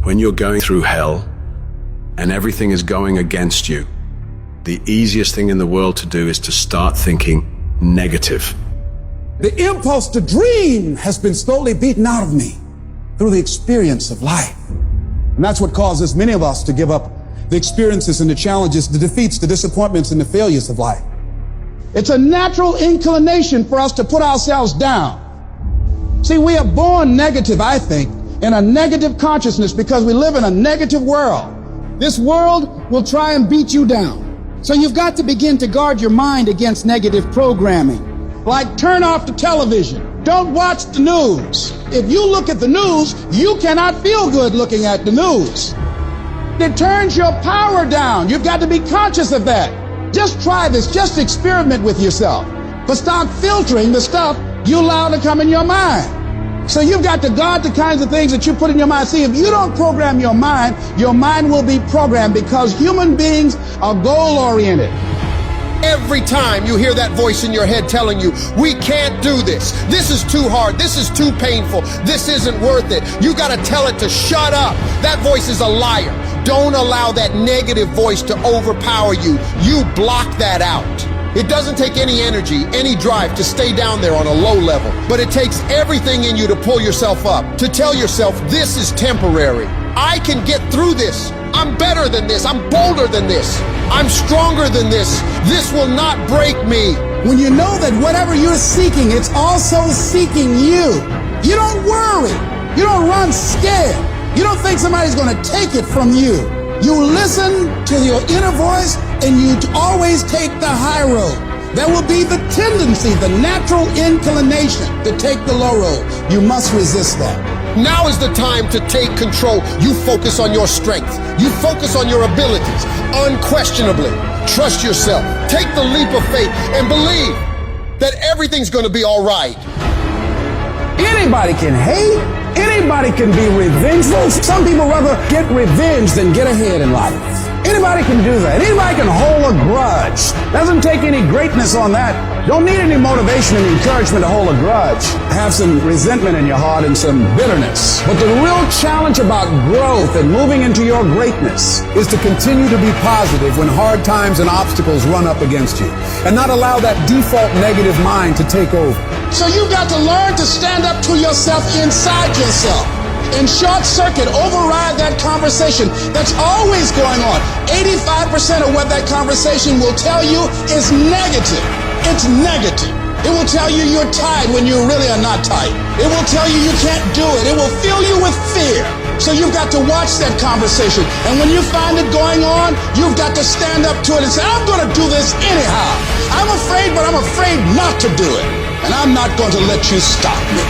When you're going through hell and everything is going against you, the easiest thing in the world to do is to start thinking negative. The impulse to dream has been slowly beaten out of me through the experience of life. And that's what causes many of us to give up the experiences and the challenges, the defeats, the disappointments, and the failures of life. It's a natural inclination for us to put ourselves down. See, we are born negative, I think, in a negative consciousness because we live in a negative world. This world will try and beat you down. So you've got to begin to guard your mind against negative programming. Like turn off the television. Don't watch the news. If you look at the news, you cannot feel good looking at the news. It turns your power down. You've got to be conscious of that. Just try this. Just experiment with yourself. But start filtering the stuff you allow to come in your mind. So you've got to guard the kinds of things that you put in your mind. See, if you don't program your mind will be programmed because human beings are goal-oriented. Every time you hear that voice in your head telling you, we can't do this, this is too hard, this is too painful, this isn't worth it, you got to tell it to shut up. That voice is a liar. Don't allow that negative voice to overpower you. You block that out. It doesn't take any energy, any drive to stay down there on a low level, but it takes everything in you to pull yourself up, to tell yourself this is temporary. I can get through this. I'm better than this. I'm bolder than this. I'm stronger than this. This will not break me. When you know that whatever you're seeking, it's also seeking you. You don't worry. You don't run scared. You don't think somebody's going to take it from you. You listen to your inner voice and you always take the high road. There will be the tendency, the natural inclination to take the low road. You must resist that. Now is the time to take control. You focus on your strength. You focus on your abilities. Unquestionably, trust yourself. Take the leap of faith and believe that everything's going to be all right. Anybody can hate. Anybody can be revengeful. Some people rather get revenge than get ahead in life. Anybody can do that. Anybody can hold a grudge. Doesn't take any greatness on that. Don't need any motivation and encouragement to hold a grudge. Have some resentment in your heart and some bitterness. But the real challenge about growth and moving into your greatness is to continue to be positive when hard times and obstacles run up against you, and not allow that default negative mind to take over. So you've got to learn to stand up to yourself inside yourself and short circuit, override that conversation that's always going on. 85% of what that conversation will tell you is negative. It's negative. It will tell you you're tired when you really are not tired. It will tell you you can't do it. It will fill you with fear. So you've got to watch that conversation. And when you find it going on, you've got to stand up to it and say, I'm going to do this anyhow. I'm afraid, but I'm afraid not to do it. And I'm not going to let you stop me.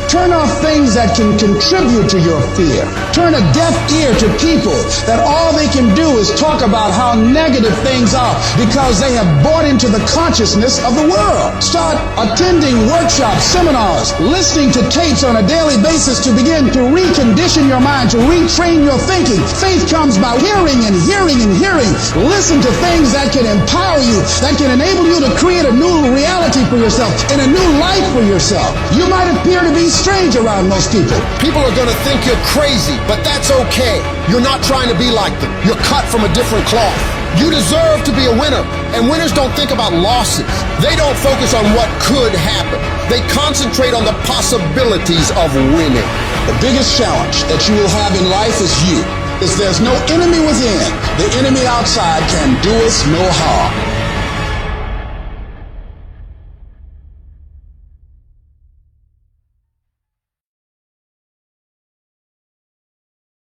Turn off things that can contribute to your fear. Turn a deaf ear to people that all they can do is talk about how negative things are because they have bought into the consciousness of the world. Start attending workshops, seminars, listening to tapes on a daily basis to begin to recondition your mind, to retrain your thinking. Faith comes by hearing and hearing and hearing. Listen to things that can empower you, that can enable you to create a new reality for yourself and a new life for yourself. You might appear to be strange around most people. People are going to think you're crazy, but that's okay. You're not trying to be like them. You're cut from a different cloth. You deserve to be a winner. And winners don't think about losses. They don't focus on what could happen. They concentrate on the possibilities of winning. The biggest challenge that you will have in life is you. There's no enemy within. The enemy outside can do us no harm.